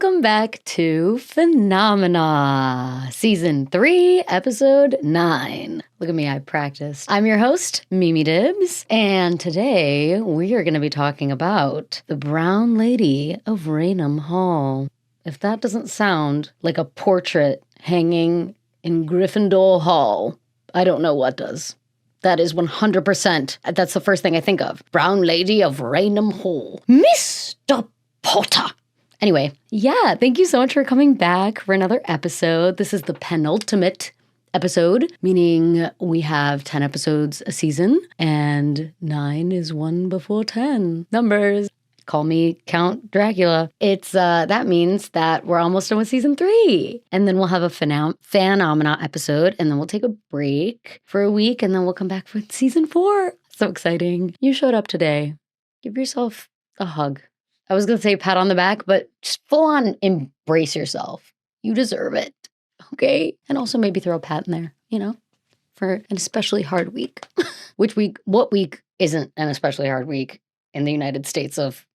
Welcome back to Phenomena, Season 3, Episode 9. Look at me, I practiced. I'm your host, Mimi Dibbs, and today we are going to be talking about the Brown Lady of Raynham Hall. If that doesn't sound like a portrait hanging in Gryffindor Hall, I don't know what does. That is 100%. That's the first thing I think of. Brown Lady of Raynham Hall. Mr. Potter. Anyway, yeah, thank you so much for coming back for another episode. This is the penultimate episode, meaning we have 10 episodes a season, and 9 is one before 10. Numbers. Call me Count Dracula. That means that we're almost done with season 3. And then we'll have a Phenomena episode, and then we'll take a break for a week, and then we'll come back for season 4. So exciting. You showed up today. Give yourself a hug. I was going to say pat on the back, but just full on embrace yourself. You deserve it. Okay? And also maybe throw a pat in there, for an especially hard week. What week isn't an especially hard week in the United States of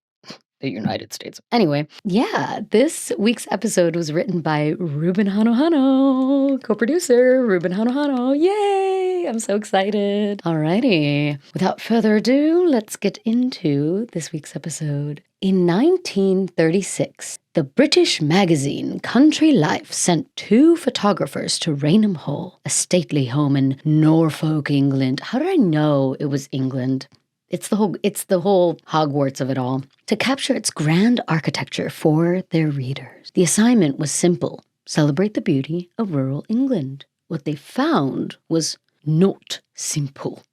the United States? Anyway, yeah, this week's episode was written by Ruben Hano, co-producer Ruben Hano. Yay! I'm so excited. Alrighty. Without further ado, let's get into this week's episode. In 1936, the British magazine Country Life sent 2 photographers to Raynham Hall, a stately home in Norfolk, England. How did I know it was England? It's the whole Hogwarts of it all. To capture its grand architecture for their readers. The assignment was simple: celebrate the beauty of rural England. What they found was not simple,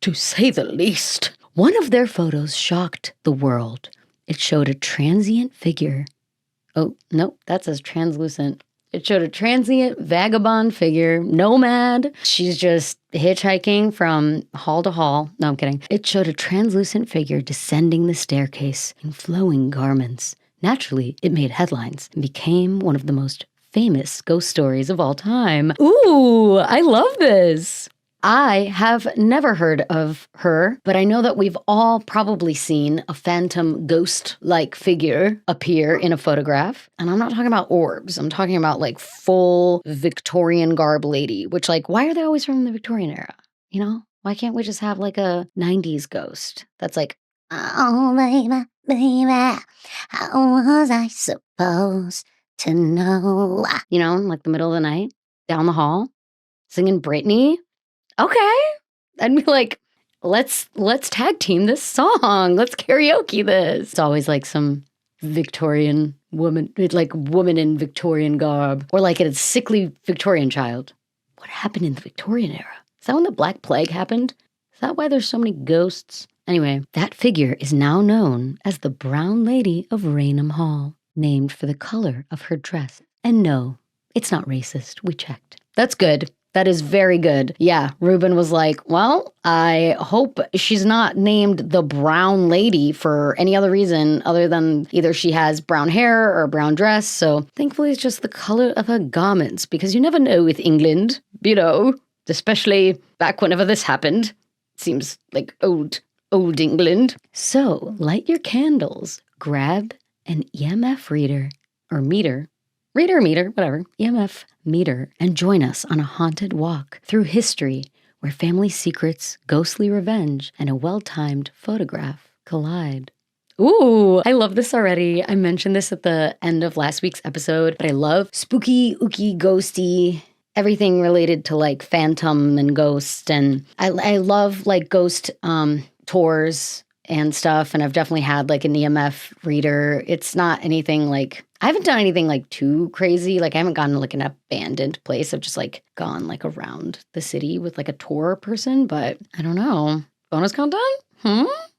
to say the least. One of their photos shocked the world. It showed a transient figure. Oh, no, that says translucent. It showed a transient vagabond figure, nomad. She's just hitchhiking from hall to hall. No, I'm kidding. It showed a translucent figure descending the staircase in flowing garments. Naturally, it made headlines and became one of the most famous ghost stories of all time. Ooh, I love this. I have never heard of her, but I know that we've all probably seen a phantom ghost-like figure appear in a photograph. And I'm not talking about orbs. I'm talking about full Victorian garb lady, which why are they always from the Victorian era? Why can't we just have a 90s ghost that's oh, baby, baby, how was I supposed to know? The middle of the night, down the hall, singing Britney. Okay. I'd be let's tag team this song. Let's karaoke this. It's always some Victorian woman, woman in Victorian garb. Or a sickly Victorian child. What happened in the Victorian era? Is that when the Black Plague happened? Is that why there's so many ghosts? Anyway, that figure is now known as the Brown Lady of Raynham Hall, named for the color of her dress. And no, it's not racist. We checked. That's good. That is very good. Yeah, Ruben was well, I hope she's not named the Brown Lady for any other reason other than either she has brown hair or a brown dress. So thankfully it's just the color of her garments, because you never know with England, especially back whenever this happened. Seems like old England. So light your candles, grab an EMF reader or meter, whatever, EMF meter, and join us on a haunted walk through history where family secrets, ghostly revenge, and a well-timed photograph collide. Ooh, I love this already. I mentioned this at the end of last week's episode, but I love spooky, ooky, ghosty, everything related to phantom and ghost. And I love ghost tours and stuff. And I've definitely had an EMF reader. It's not anything I haven't done anything too crazy. I haven't gone to an abandoned place. I've just gone around the city with a tour person, but I don't know. Bonus content?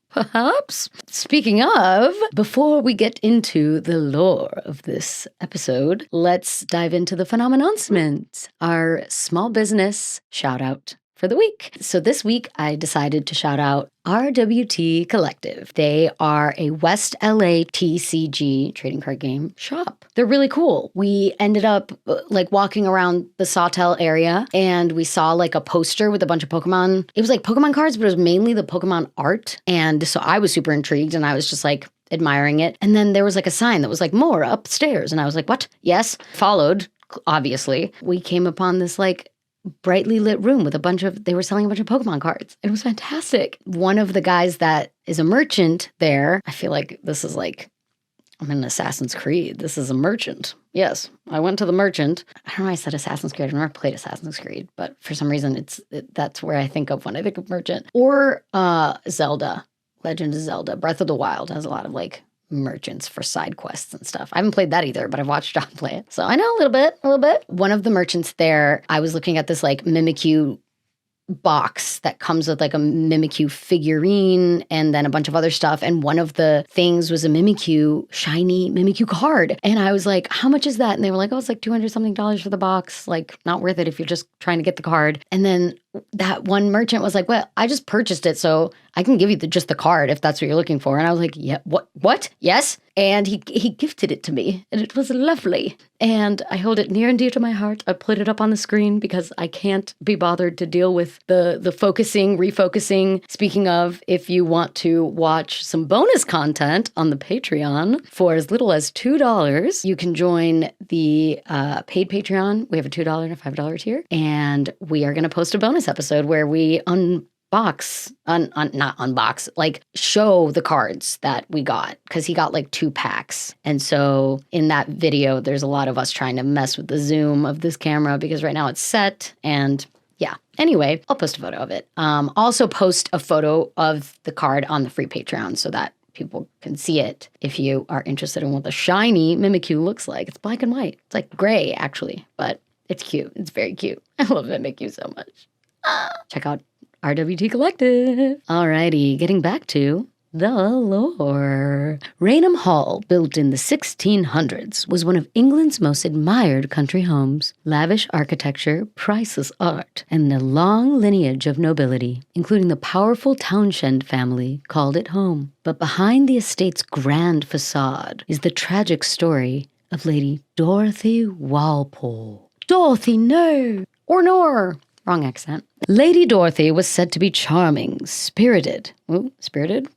Perhaps? Speaking of, before we get into the lore of this episode, let's dive into the Phenomannouncements, our small business shout out for the week. So this week I decided to shout out RWT Collective. They are a West LA TCG trading card game shop. They're really cool. We ended up walking around the Sawtell area, and we saw a poster with a bunch of Pokemon. It was Pokemon cards, but it was mainly the Pokemon art. And so I was super intrigued, and I was just admiring it. And then there was like a sign that was like, more upstairs. And I was like, what? Yes. Followed, obviously. We came upon this like brightly lit room with they were selling a bunch of Pokemon cards. It was fantastic. One of the guys that is a merchant there, I feel like this is like, I'm in Assassin's Creed. This is a merchant. Yes, I went to the merchant. I don't know why I said Assassin's Creed. I've never played Assassin's Creed, but for some reason that's where I think of when I think of merchant. Or Zelda, Legend of Zelda. Breath of the Wild has a lot of like merchants for side quests and stuff. I haven't played that either, but I've watched John play it. So I know a little bit. One of the merchants there, I was looking at this like Mimikyu box that comes with like a Mimikyu figurine and then a bunch of other stuff. And one of the things was a shiny Mimikyu card. And I was like, how much is that? And they were like, oh, it's like $200 something for the box. Like, not worth it if you're just trying to get the card. And then that one merchant was like, well, I just purchased it, so I can give you just the card if that's what you're looking for. And I was like, yeah, what? Yes. And he gifted it to me, and it was lovely. And I hold it near and dear to my heart. I put it up on the screen because I can't be bothered to deal with the focusing, refocusing. Speaking of, if you want to watch some bonus content on the Patreon for as little as $2, you can join the paid Patreon. We have a $2 and a $5 tier, and we are going to post a bonus episode where we show the cards that we got, because he got like 2 packs. And so in that video, there's a lot of us trying to mess with the zoom of this camera because right now it's set. And yeah, anyway, I'll post a photo of it. Also post a photo of the card on the free Patreon so that people can see it if you are interested in what the shiny Mimikyu looks like. It's black and white. It's like gray, actually, but it's cute. It's very cute. I love Mimikyu so much. Check out RWT Collective. Alrighty, getting back to the lore. Raynham Hall, built in the 1600s, was one of England's most admired country homes. Lavish architecture, priceless art, and a long lineage of nobility, including the powerful Townshend family, called it home. But behind the estate's grand facade is the tragic story of Lady Dorothy Walpole. Dorothy, no! Or nor! Wrong accent. Lady Dorothy was said to be charming, spirited. Ooh, spirited?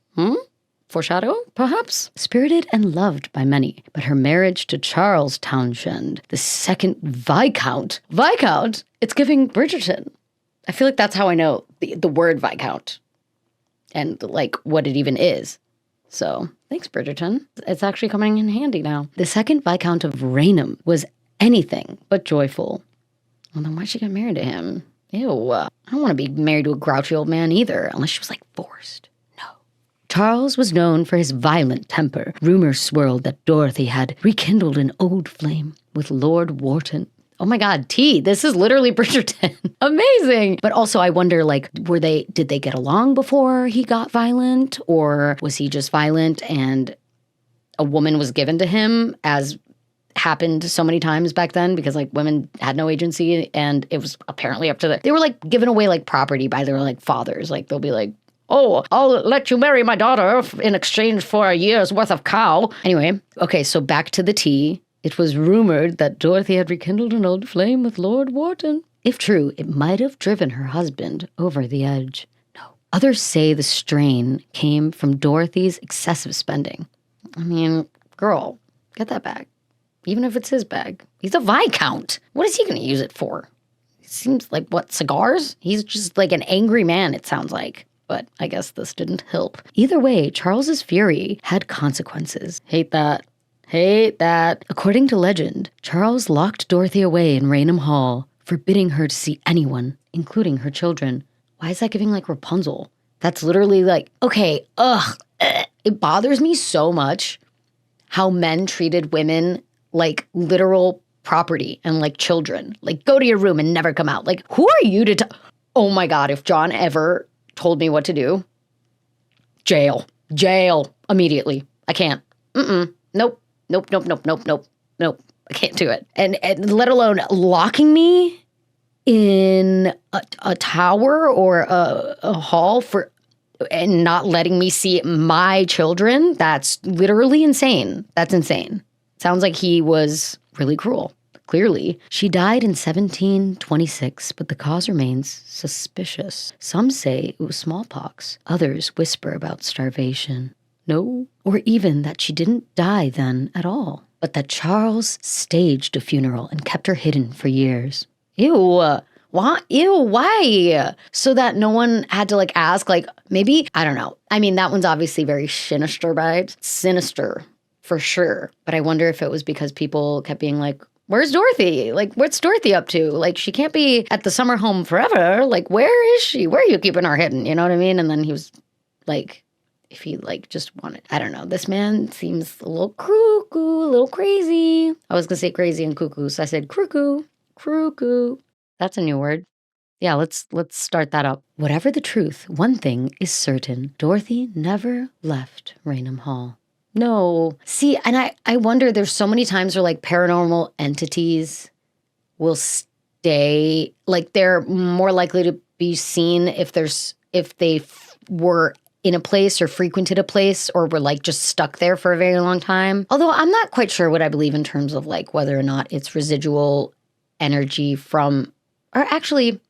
Foreshadow, perhaps? Spirited and loved by many. But her marriage to Charles Townshend, the second Viscount. Viscount? It's giving Bridgerton. I feel like that's how I know the word Viscount. And like what it even is. So, thanks, Bridgerton. It's actually coming in handy now. The second Viscount of Raynham was anything but joyful. Well, then why'd she get married to him? Ew, I don't want to be married to a grouchy old man either, unless she was, like, forced. No. Charles was known for his violent temper. Rumors swirled that Dorothy had rekindled an old flame with Lord Wharton. Oh my God, this is literally Bridgerton. Amazing. But also I wonder, like, did they get along before he got violent? Or was he just violent and a woman was given to him, as happened so many times back then, because like women had no agency and it was apparently up to they were like given away like property by their like fathers. Like they'll be like, oh, I'll let you marry my daughter in exchange for a year's worth of cow. Anyway, okay, so back to the tea. It was rumored that Dorothy had rekindled an old flame with Lord Wharton. If true, it might have driven her husband over the edge. No. Others say the strain came from Dorothy's excessive spending. I mean, girl, get that back. Even if it's his bag. He's a Viscount. What is he going to use it for? It seems like, what, cigars? He's just like an angry man, it sounds like. But I guess this didn't help. Either way, Charles's fury had consequences. Hate that. Hate that. According to legend, Charles locked Dorothy away in Raynham Hall, forbidding her to see anyone, including her children. Why is that giving like Rapunzel? That's literally like, okay, It bothers me so much how men treated women like literal property and like children. Like, go to your room and never come out. Like, who are you to oh my God, if John ever told me what to do, jail immediately. I can't. Nope. I can't do it. And let alone locking me in a tower or a hall and not letting me see my children. That's literally insane. That's insane. Sounds like he was really cruel. Clearly. She died in 1726, but the cause remains suspicious. Some say it was smallpox. Others whisper about starvation. No. Or even that she didn't die then at all, but that Charles staged a funeral and kept her hidden for years. Ew. Why? Ew, why? So that no one had to ask, maybe, I don't know. I mean, that one's obviously very sinister vibes. Sinister, for sure. But I wonder if it was because people kept being like, where's Dorothy? What's Dorothy up to? She can't be at the summer home forever. Where is she? Where are you keeping her hidden? You know what I mean? And then he was if he just wanted, I don't know. This man seems a little cuckoo, a little crazy. I was gonna say crazy and cuckoo, so I said cuckoo. That's a new word. Yeah, let's start that up. Whatever the truth, one thing is certain. Dorothy never left Raynham Hall. No. See, and I wonder, there's so many times where paranormal entities will stay, they're more likely to be seen if they were in a place or frequented a place or were just stuck there for a very long time. Although I'm not quite sure what I believe in terms of whether or not it's residual energy from, or actually,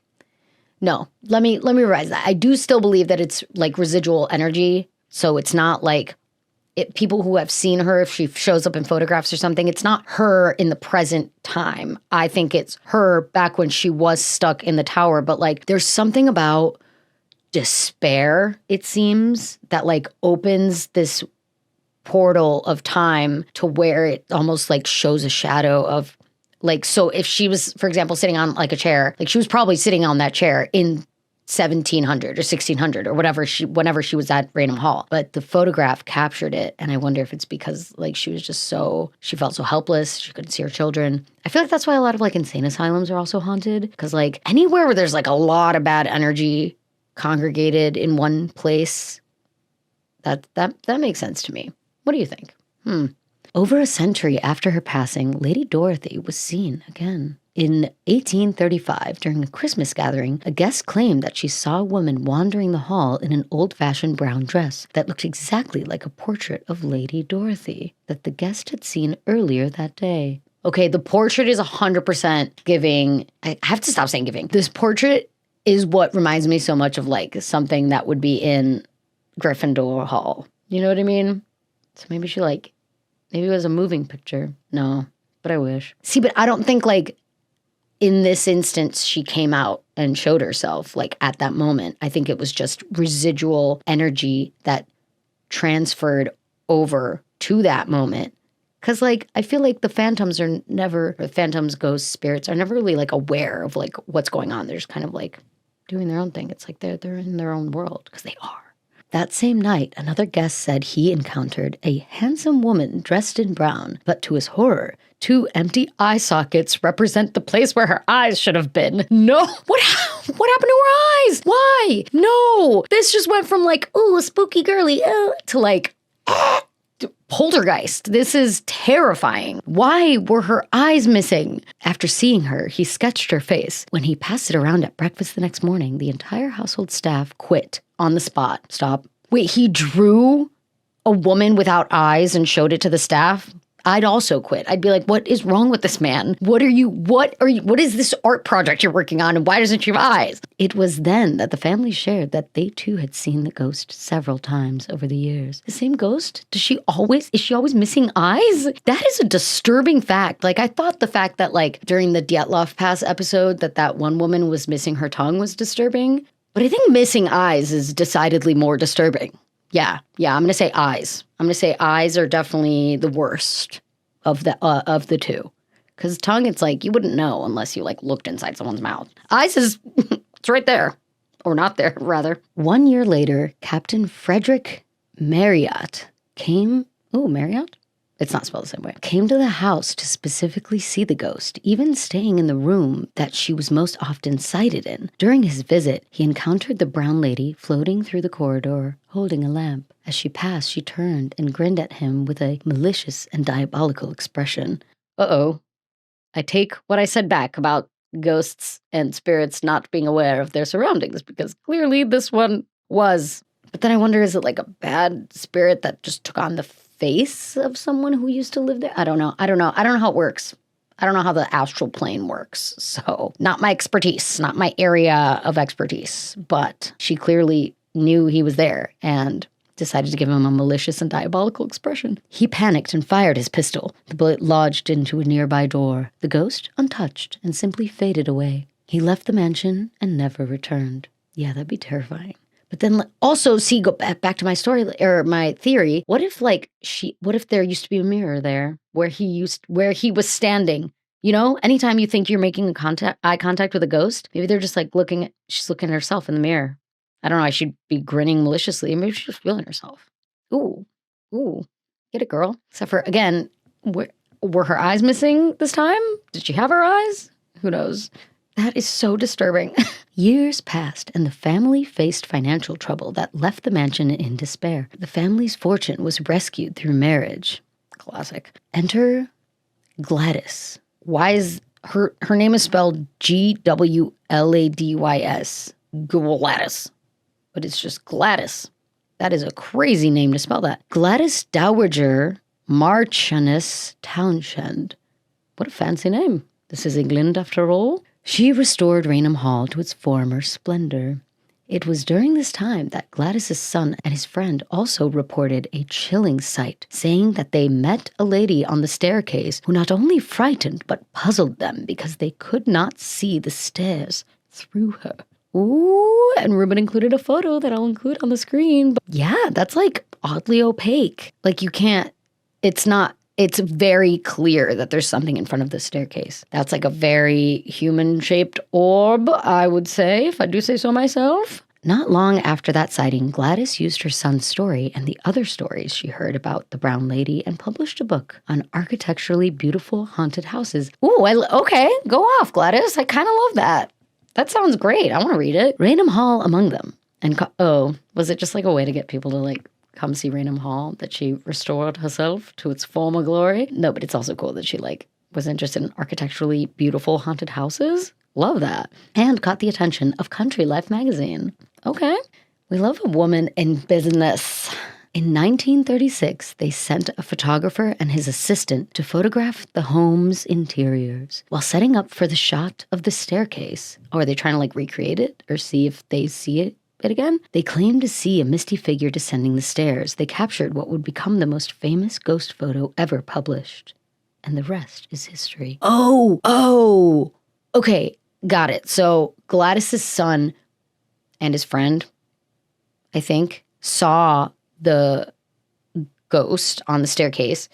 no, let me revise that. I do still believe that it's residual energy. So it's not people who have seen her, if she shows up in photographs or something, it's not her in the present time. I think it's her back when she was stuck in the tower. But there's something about despair, it seems, that opens this portal of time to where it almost shows a shadow of so if she was, for example, sitting on a chair, she was probably sitting on that chair in 1700 or 1600 or whenever she was at Raynham Hall. But the photograph captured it. And I wonder if it's because she was just she felt so helpless. She couldn't see her children. I feel that's why a lot of insane asylums are also haunted. Because anywhere where there's a lot of bad energy congregated in one place, that makes sense to me. What do you think? Over a century after her passing, Lady Dorothy was seen again. In 1835, during a Christmas gathering, a guest claimed that she saw a woman wandering the hall in an old-fashioned brown dress that looked exactly like a portrait of Lady Dorothy that the guest had seen earlier that day. Okay, the portrait is 100% giving. I have to stop saying giving. This portrait is what reminds me so much of something that would be in Gryffindor Hall. You know what I mean? So maybe she maybe it was a moving picture. No, but I wish. See, but I don't think in this instance she came out and showed herself at that moment. I think it was just residual energy that transferred over to that moment. Because I feel the phantoms are never, or phantoms, ghosts, spirits are never really aware of what's going on. They're just kind of doing their own thing. It's they're in their own world, because they are. That same night, another guest said he encountered a handsome woman dressed in brown, but to his horror, 2 empty eye sockets represent the place where her eyes should have been. No! What happened to her eyes? Why? No! This just went from ooh, spooky girly, to poltergeist. This is terrifying. Why were her eyes missing? After seeing her, he sketched her face. When he passed it around at breakfast the next morning, the entire household staff quit on the spot. Stop. Wait, he drew a woman without eyes and showed it to the staff? I'd also quit. I'd be what is wrong with this man? What is this art project you're working on, and why doesn't she have eyes? It was then that the family shared that they too had seen the ghost several times over the years. The same ghost? Is she always missing eyes? That is a disturbing fact. I thought the fact that during the Dyatlov Pass episode that one woman was missing her tongue was disturbing. But I think missing eyes is decidedly more disturbing. Yeah, I'm going to say eyes. I'm going to say eyes are definitely the worst of the two. Because tongue, it's you wouldn't know unless you looked inside someone's mouth. Eyes is, it's right there. Or not there, rather. 1 year later, Captain Frederick Marriott came. Oh, Marriott? It's not spelled the same way. Came to the house to specifically see the ghost, even staying in the room that she was most often sighted in. During his visit, he encountered the brown lady floating through the corridor, holding a lamp. As she passed, she turned and grinned at him with a malicious and diabolical expression. Uh-oh. I take what I said back about ghosts and spirits not being aware of their surroundings, because clearly this one was. But then I wonder, is it a bad spirit that just took on the face of someone who used to live there? I don't know how it works. I don't know how the astral plane works. So not my expertise, not my area of expertise, but she clearly knew he was there. And decided to give him a malicious and diabolical expression. He panicked and fired his pistol. The bullet lodged into a nearby door. The ghost, untouched, and simply faded away. He left the mansion and never returned. Yeah, that'd be terrifying. But then also, see, go back to my story or my theory. What if there used to be a mirror there where he was standing? You know, anytime you think you're making eye contact with a ghost, maybe they're just like she's looking at herself in the mirror. I don't know, I should be grinning maliciously. Maybe she's just feeling herself. Ooh, get it, girl. Except for, again, were her eyes missing this time? Did she have her eyes? Who knows? That is so disturbing. Years passed, and the family faced financial trouble that left the mansion in despair. The family's fortune was rescued through marriage. Classic. Enter Gladys. Why is her name is spelled Gwladys. Gladys. But it's just Gladys. That is a crazy name to spell that. Gladys Dowager Marchioness Townshend. What a fancy name. This is England after all. She restored Raynham Hall to its former splendor. It was during this time that Gladys's son and his friend also reported a chilling sight, saying that they met a lady on the staircase who not only frightened but puzzled them because they could not see the stairs through her. Ooh, and Ruben included a photo that I'll include on the screen. But yeah, that's like oddly opaque. Like it's very clear that there's something in front of the staircase. That's like a very human-shaped orb, I would say, if I do say so myself. Not long after that sighting, Gladys used her son's story and the other stories she heard about the Brown Lady and published a book on architecturally beautiful haunted houses. Ooh, okay, go off, Gladys. I kind of love that. That sounds great. I want to read it. Raynham Hall among them. And was it just like a way to get people to like come see Raynham Hall, that she restored herself to its former glory? No, but it's also cool that she was interested in architecturally beautiful haunted houses. Love that. And caught the attention of Country Life magazine. Okay. We love a woman in business. In 1936, they sent a photographer and his assistant to photograph the home's interiors. While setting up for the shot of the staircase, or are they trying to recreate it or see if they see it again? They claimed to see a misty figure descending the stairs. They captured what would become the most famous ghost photo ever published. And the rest is history. Oh! Okay, got it. So Gladys's son and his friend, I think, saw the ghost on the staircase,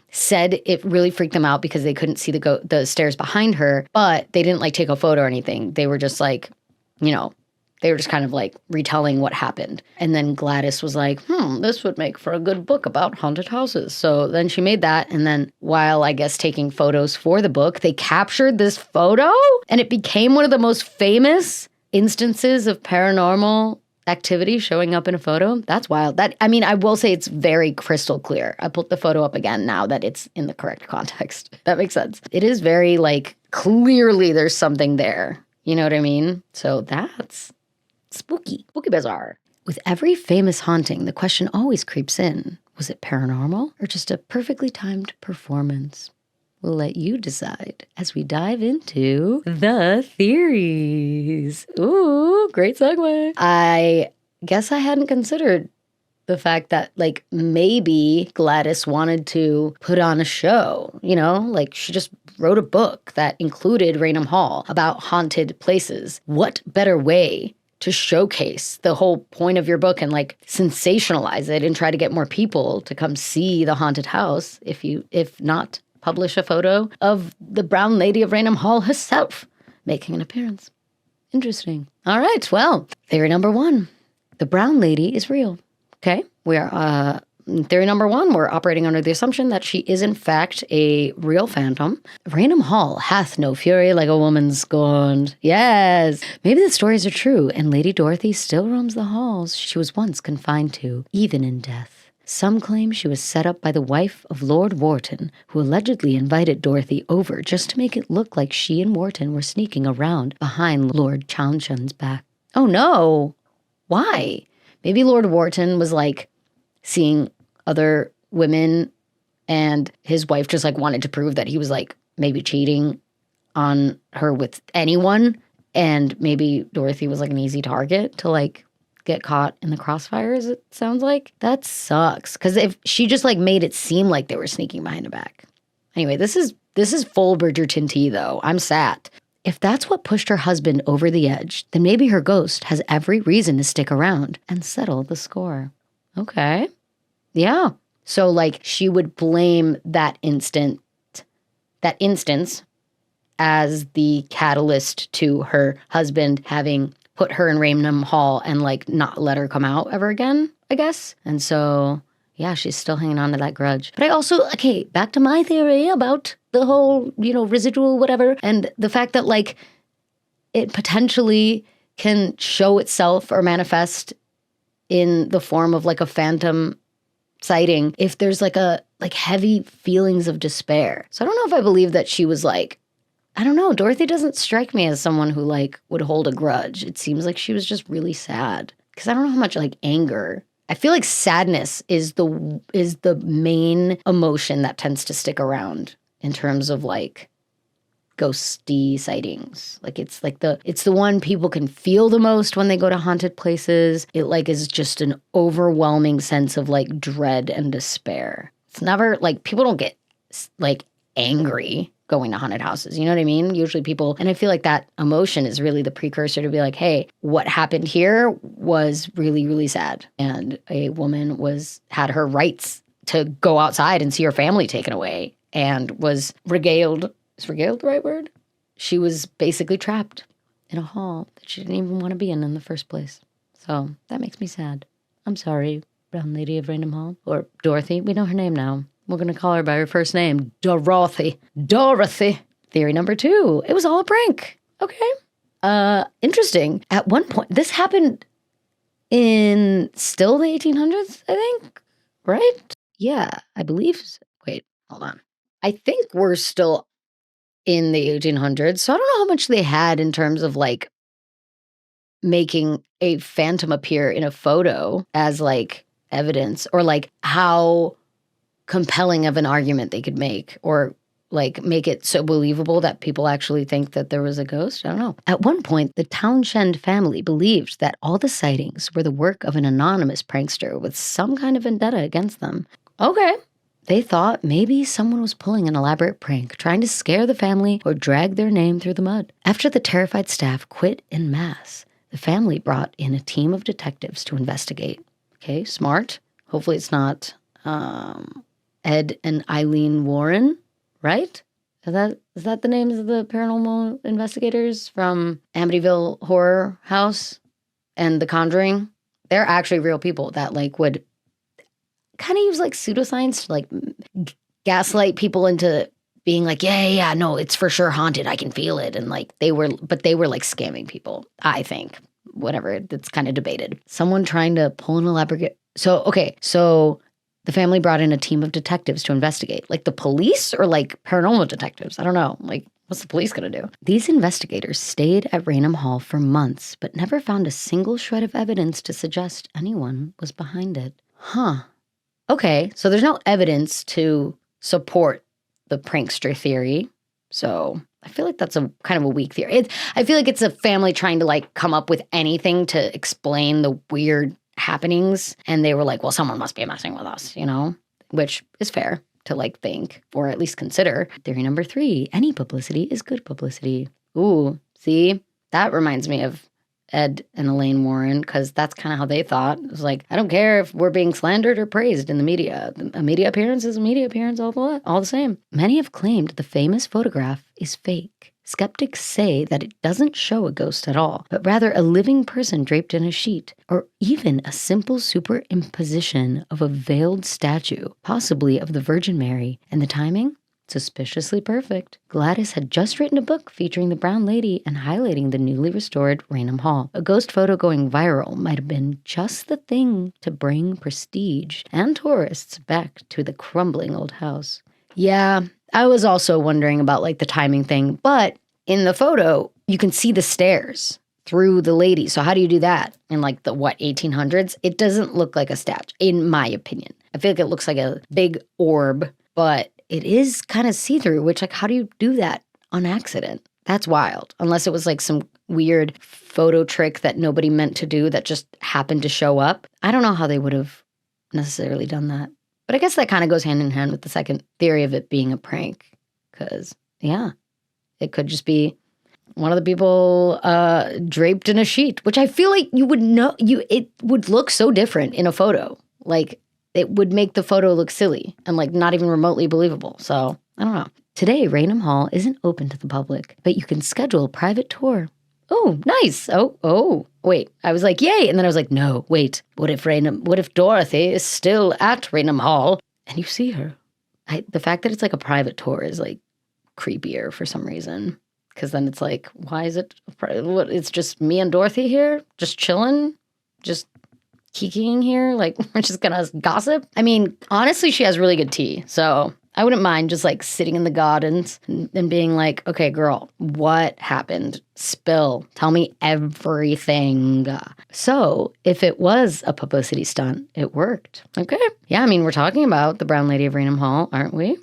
said it really freaked them out because they couldn't see the stairs behind her, but they didn't take a photo or anything. They were just they were just kind of retelling what happened. And then Gladys was like, this would make for a good book about haunted houses. So then she made that. And then while I guess taking photos for the book, they captured this photo and it became one of the most famous instances of paranormal activity showing up in a photo. That's wild. I will say it's very crystal clear. I pulled the photo up again now that it's in the correct context. That makes sense. It is very clearly there's something there. You know what I mean? So that's spooky bizarre. With every famous haunting, the question always creeps in. Was it paranormal or just a perfectly timed performance? We'll let you decide as we dive into the theories. Ooh, great segue. I guess I hadn't considered the fact that maybe Gladys wanted to put on a show, she just wrote a book that included Raynham Hall about haunted places. What better way to showcase the whole point of your book and sensationalize it and try to get more people to come see the haunted house if not publish a photo of the Brown Lady of Raynham Hall herself making an appearance. Interesting. All right, well, theory number 1. The Brown Lady is real. Okay, we are, theory number 1, we're operating under the assumption that she is in fact a real phantom. Raynham Hall hath no fury like a woman scorned. Yes, maybe the stories are true and Lady Dorothy still roams the halls she was once confined to, even in death. Some claim she was set up by the wife of Lord Wharton, who allegedly invited Dorothy over just to make it look like she and Wharton were sneaking around behind Lord Townshend's back. Oh no! Why? Maybe Lord Wharton was seeing other women and his wife just wanted to prove that he was maybe cheating on her with anyone, and maybe Dorothy was an easy target to get caught in the crossfires, it sounds like. That sucks. Because if she just like made it seem like they were sneaking behind her back. Anyway, this is full Bridgerton tea, though. I'm sad. If that's what pushed her husband over the edge, then maybe her ghost has every reason to stick around and settle the score. Okay. Yeah. So like she would blame that instance as the catalyst to her husband having put her in Raynham Hall and like not let her come out ever again, I guess. And so, yeah, she's still hanging on to that grudge. But I also, okay, back to my theory about the whole, residual whatever. And the fact that like it potentially can show itself or manifest in the form of like a phantom sighting if there's like heavy feelings of despair. So I don't know if I believe that she was like, I don't know. Dorothy doesn't strike me as someone who like would hold a grudge. It seems like she was just really sad because I don't know how much like anger. I feel like sadness is the main emotion that tends to stick around in terms of like ghosty sightings. Like it's the one people can feel the most when they go to haunted places. It like is just an overwhelming sense of like dread and despair. It's never like people don't get like angry going to haunted houses. You know what I mean? Usually people, and I feel like that emotion is really the precursor to be like, hey, what happened here was really, really sad. And a woman had her rights to go outside and see her family taken away and was regaled. Is regaled the right word? She was basically trapped in a hall that she didn't even want to be in the first place. So that makes me sad. I'm sorry, Brown Lady of Raynham Hall. Or Dorothy. We know her name now. We're going to call her by her first name, Dorothy. Dorothy. Theory number 2. It was all a prank. Okay. Interesting. At one point, this happened in still the 1800s, I think, right? Yeah, I believe so. Wait, hold on. I think we're still in the 1800s, so I don't know how much they had in terms of like making a phantom appear in a photo as like evidence or like how compelling of an argument they could make or like make it so believable that people actually think that there was a ghost. I don't know. At one point, the Townshend family believed that all the sightings were the work of an anonymous prankster with some kind of vendetta against them. Okay. They thought maybe someone was pulling an elaborate prank, trying to scare the family or drag their name through the mud. After the terrified staff quit en masse, the family brought in a team of detectives to investigate. Okay, smart. Hopefully it's not Ed and Eileen Warren, right? Is that the names of the paranormal investigators from Amityville Horror House and The Conjuring? They're actually real people that like would kind of use like pseudoscience to like gaslight people into being like, yeah, no, it's for sure haunted. I can feel it. And like they were like scamming people, I think. Whatever, it's kind of debated. Someone trying to pull an elaborate. So the family brought in a team of detectives to investigate. Like the police or like paranormal detectives? I don't know. Like, what's the police going to do? These investigators stayed at Raynham Hall for months, but never found a single shred of evidence to suggest anyone was behind it. Huh. Okay, so there's no evidence to support the prankster theory. So I feel like that's a kind of a weak theory. I feel like it's a family trying to like come up with anything to explain the weird happenings. And they were like, well, someone must be messing with us, which is fair to like think or at least consider. Theory number 3, any publicity is good publicity. Ooh, see, that reminds me of Ed and Elaine Warren, because that's kind of how they thought. It was like, I don't care if we're being slandered or praised in the media. A media appearance is a media appearance all the same. Many have claimed the famous photograph is fake. Skeptics say that it doesn't show a ghost at all, but rather a living person draped in a sheet, or even a simple superimposition of a veiled statue, possibly of the Virgin Mary. And the timing? Suspiciously perfect. Gladys had just written a book featuring the Brown Lady and highlighting the newly restored Raynham Hall. A ghost photo going viral might have been just the thing to bring prestige and tourists back to the crumbling old house. Yeah, I was also wondering about like the timing thing, but in the photo, you can see the stairs through the lady. So how do you do that in like the 1800s? It doesn't look like a statue, in my opinion. I feel like it looks like a big orb, but it is kind of see-through, which like, how do you do that on accident? That's wild. Unless it was like some weird photo trick that nobody meant to do that just happened to show up. I don't know how they would have necessarily done that. But I guess that kind of goes hand in hand with the second theory of it being a prank. Because, yeah, it could just be one of the people draped in a sheet, which I feel like you would know, it would look so different in a photo. Like, it would make the photo look silly and like not even remotely believable. So, I don't know. Today, Raynham Hall isn't open to the public, but you can schedule a private tour. Oh, nice. Oh, wait. I was like, yay. And then I was like, no, wait. What if Dorothy is still at Raynham Hall and you see her? The fact that it's like a private tour is like creepier for some reason. Because then it's like, why is it? It's just me and Dorothy here, just chilling, just kikiing here. Like, we're just going to gossip. I mean, honestly, she has really good tea. So I wouldn't mind just like sitting in the gardens and being like, okay, girl, what happened? Spill. Tell me everything. So if it was a publicity stunt, it worked. Okay. Yeah, I mean, we're talking about the Brown Lady of Raynham Hall, aren't we?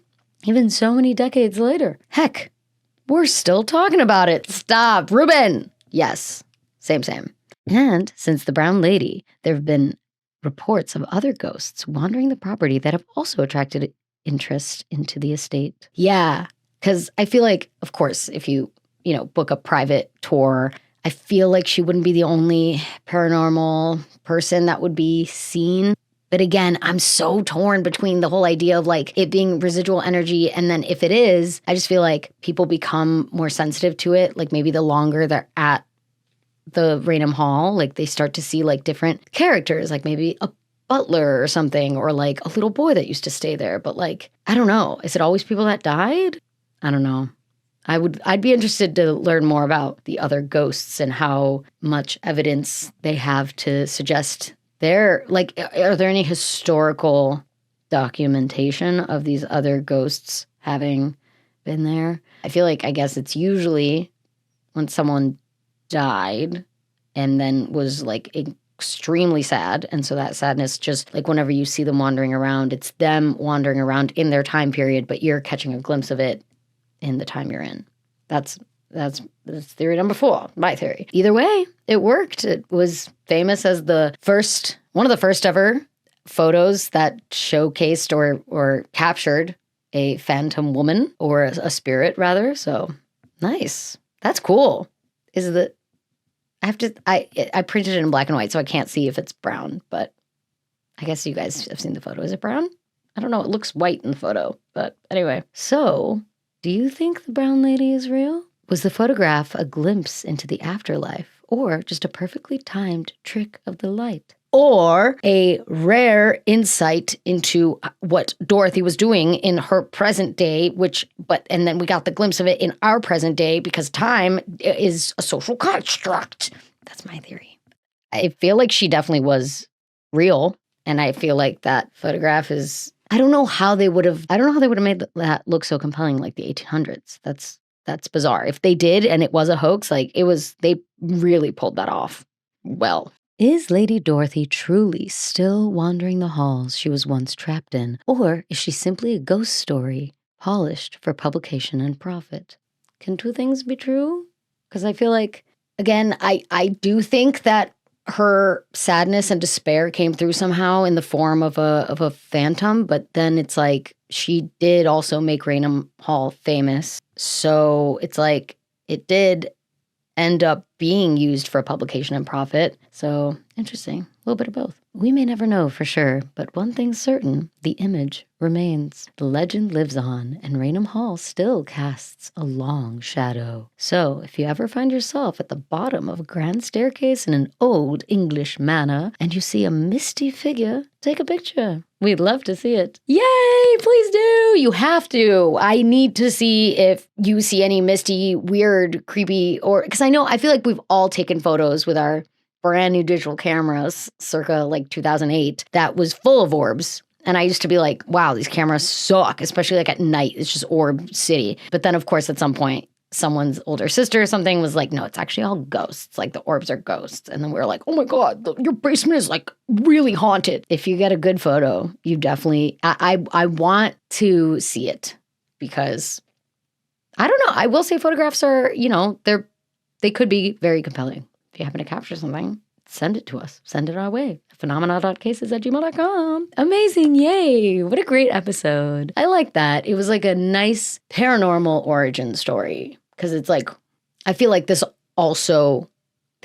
Even so many decades later. Heck, we're still talking about it. Stop. Ruben. Yes. Same. And since the Brown Lady, there have been reports of other ghosts wandering the property that have also attracted interest into the estate. Yeah, because I feel like, of course, if you book a private tour, I feel like she wouldn't be the only paranormal person that would be seen. But again, I'm so torn between the whole idea of like it being residual energy. And then if it is, I just feel like people become more sensitive to it. Like maybe the longer they're at the Raynham Hall, like they start to see like different characters, like maybe a butler or something, or like a little boy that used to stay there. But like, I don't know. Is it always people that died? I don't know. I'd be interested to learn more about the other ghosts and how much evidence they have to suggest are there any historical documentation of these other ghosts having been there? I feel like, I guess it's usually when someone died and then was like extremely sad. And so that sadness, just like whenever you see them wandering around, it's them wandering around in their time period, but you're catching a glimpse of it in the time you're in. That's theory number 4, my theory. Either way, it worked. It was famous as one of the first ever photos that showcased or captured a phantom woman, or a spirit rather. So nice. That's cool. I printed it in black and white, so I can't see if it's brown, but I guess you guys have seen the photo. Is it brown? I don't know. It looks white in the photo, but anyway. So, do you think the Brown Lady is real? Was the photograph a glimpse into the afterlife, or just a perfectly timed trick of the light? Or a rare insight into what Dorothy was doing in her present day, and then we got the glimpse of it in our present day because time is a social construct. That's my theory. I feel like she definitely was real, and I feel like that photograph is, I don't know how they would have made that look so compelling like the 1800s. That's bizarre. If they did and it was a hoax, they really pulled that off well. Is Lady Dorothy truly still wandering the halls she was once trapped in, or is she simply a ghost story polished for publication and profit? Can two things be true? Because I feel like, again, I do think that her sadness and despair came through somehow in the form of a phantom, but then it's like she did also make Raynham Hall famous. So it's like it did end up being used for publication and profit. So interesting. A little bit of both. We may never know for sure, but one thing's certain, the image remains. The legend lives on, and Raynham Hall still casts a long shadow. So if you ever find yourself at the bottom of a grand staircase in an old English manor, and you see a misty figure, take a picture. We'd love to see it. Yay! Please do! You have to. I need to see if you see any misty, weird, creepy, because I feel like we've all taken photos with our brand new digital cameras circa like 2008 that was full of orbs. And I used to be like, wow, these cameras suck, especially like at night. It's just orb city. But then, of course, at some point, someone's older sister or something was like, no, it's actually all ghosts. Like the orbs are ghosts. And then we were like, oh my God, your basement is like really haunted. If you get a good photo, you definitely, I want to see it because I don't know. I will say photographs are, they could be very compelling. If you happen to capture something, send it to us. Send it our way. Phenomena.cases@gmail.com. Amazing. Yay. What a great episode. I like that. It was like a nice paranormal origin story. Because it's like, I feel like this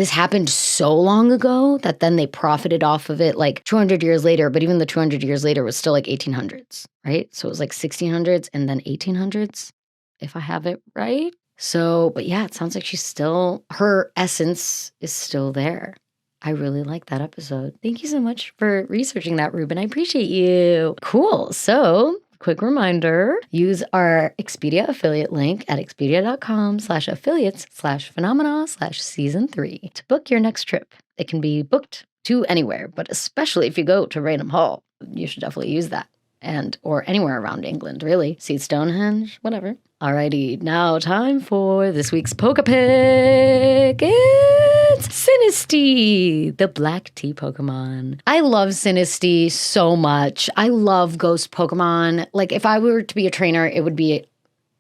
happened so long ago that then they profited off of it like 200 years later. But even the 200 years later was still like 1800s, right? So it was like 1600s and then 1800s, if I have it right. So, but yeah, it sounds like her essence is still there. I really like that episode. Thank you so much for researching that, Ruben. I appreciate you. Cool. So, quick reminder, use our Expedia affiliate link at expedia.com/affiliates/phenomena/season 3 to book your next trip. It can be booked to anywhere, but especially if you go to Raynham Hall, you should definitely use that. Or anywhere around England, really. See Stonehenge, whatever. Alrighty, now time for this week's pokepic. It's Sinistea, the black tea Pokemon. I love Sinistea so much. I love ghost Pokemon. Like, if I were to be a trainer,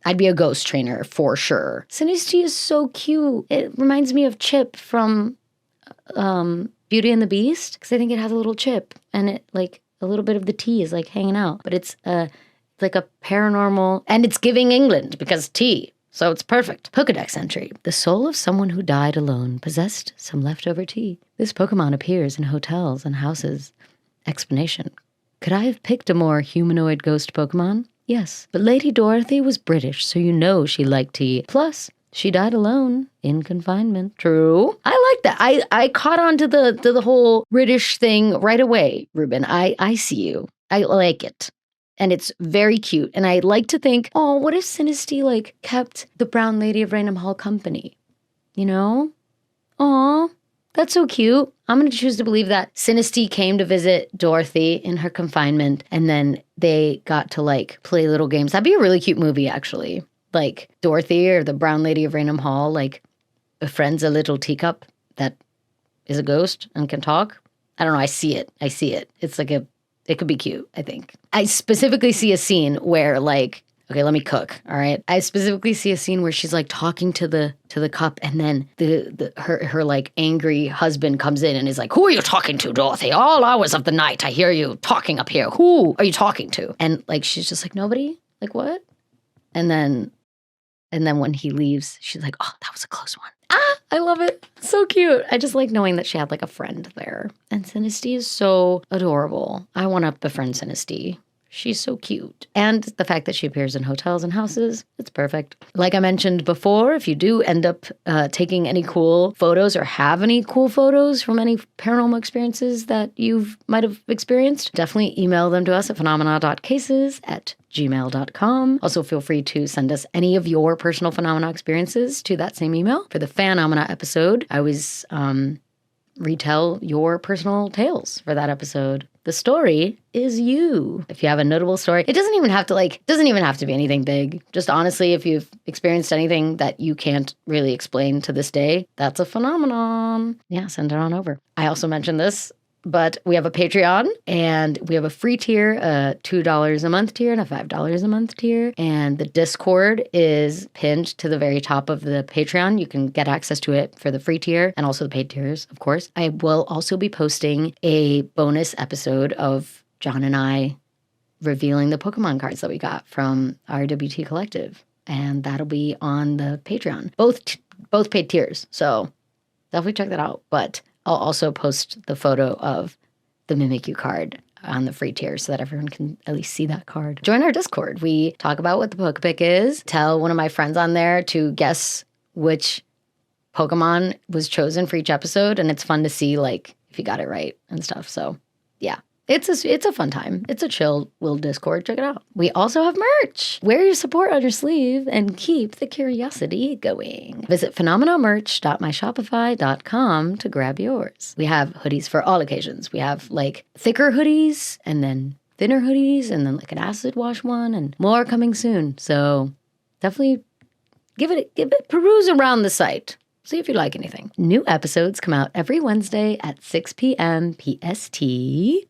I'd be a ghost trainer for sure. Sinistea is so cute. It reminds me of Chip from Beauty and the Beast, because I think it has a little chip, and it like a little bit of the tea is like hanging out, but it's like a paranormal, and it's giving England because tea. So it's perfect. Pokedex entry. The soul of someone who died alone possessed some leftover tea. This Pokemon appears in hotels and houses. Explanation. Could I have picked a more humanoid ghost Pokemon? Yes. But Lady Dorothy was British, so you know she liked tea. Plus, she died alone in confinement. True. I like that. I caught on to the whole British thing right away, Ruben. I see you. I like it. And it's very cute. And I like to think, oh, what if Sinistea like kept the Brown Lady of Raynham Hall company? You know? Aw, that's so cute. I'm going to choose to believe that Sinistea came to visit Dorothy in her confinement, and then they got to like play little games. That'd be a really cute movie, actually. Like Dorothy or the Brown Lady of Raynham Hall like befriends a little teacup that is a ghost and can talk. I don't know. I see it. It's like it could be cute, I think. I specifically see a scene where like, okay, let me cook, all right? I specifically see a scene where she's like talking to the cup, and then her like angry husband comes in and is like, who are you talking to, Dorothy? All hours of the night I hear you talking up here. Who are you talking to? And like she's just like, nobody? Like what? And then when he leaves, she's like, oh, that was a close one. I love it. So cute. I just like knowing that she had like a friend there. And Sinistea is so adorable. I want to befriend Sinistea. She's so cute. And the fact that she appears in hotels and houses, it's perfect. Like I mentioned before, if you do end up taking any cool photos or have any cool photos from any paranormal experiences that you might have experienced, definitely email them to us at phenomena.cases@gmail.com. Also, feel free to send us any of your personal phenomena experiences to that same email. For the Phenomena episode, I always retell your personal tales for that episode. The story is you. If you have a notable story, it doesn't even have to be anything big. Just honestly, if you've experienced anything that you can't really explain to this day, that's a phenomenon. Yeah, send it on over. I also mentioned this, but we have a Patreon, and we have a free tier, a $2 a month tier and a $5 a month tier. And the Discord is pinned to the very top of the Patreon. You can get access to it for the free tier and also the paid tiers, of course. I will also be posting a bonus episode of John and I revealing the Pokemon cards that we got from RWT Collective. And that'll be on the Patreon. Both paid tiers. So definitely check that out. But I'll also post the photo of the Mimikyu card on the free tier so that everyone can at least see that card. Join our Discord. We talk about what the pokepic is. Tell one of my friends on there to guess which Pokemon was chosen for each episode. And it's fun to see like if you got it right and stuff. So yeah. It's a fun time. It's a chill little Discord. Check it out. We also have merch. Wear your support on your sleeve and keep the curiosity going. Visit phenomenamerch.myshopify.com to grab yours. We have hoodies for all occasions. We have like thicker hoodies and then thinner hoodies and then like an acid wash one and more coming soon. So definitely give it peruse around the site. See if you like anything. New episodes come out every Wednesday at 6 p.m. PST.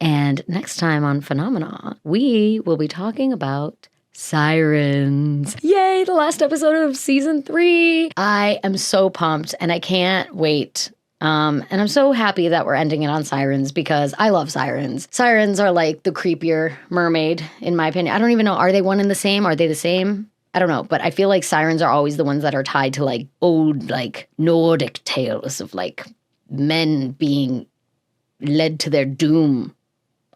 And next time on Phenomena, we will be talking about Sirens. Yay, the last episode of season 3. I am so pumped and I can't wait. And I'm so happy that we're ending it on sirens because I love sirens. Sirens are like the creepier mermaid, in my opinion. I don't even know. Are they one and the same? Are they the same? I don't know. But I feel like sirens are always the ones that are tied to like old, like Nordic tales of like men being led to their doom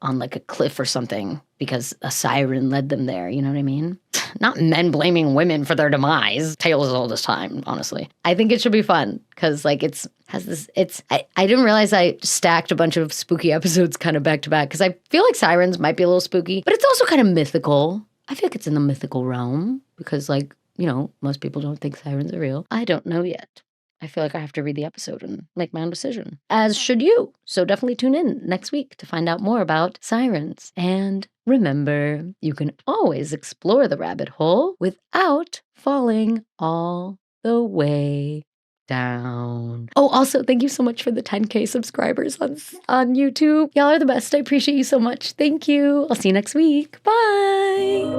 on like a cliff or something because a siren led them there. You know what I mean? Not men blaming women for their demise. Tales all this time, honestly. I think it should be fun because like I didn't realize I stacked a bunch of spooky episodes kind of back to back because I feel like sirens might be a little spooky, but it's also kind of mythical. I feel like it's in the mythical realm because like, you know, most people don't think sirens are real. I don't know yet. I feel like I have to read the episode and make my own decision, as should you. So definitely tune in next week to find out more about sirens. And remember, you can always explore the rabbit hole without falling all the way down. Oh, also, thank you so much for the 10K subscribers on YouTube. Y'all are the best. I appreciate you so much. Thank you. I'll see you next week. Bye.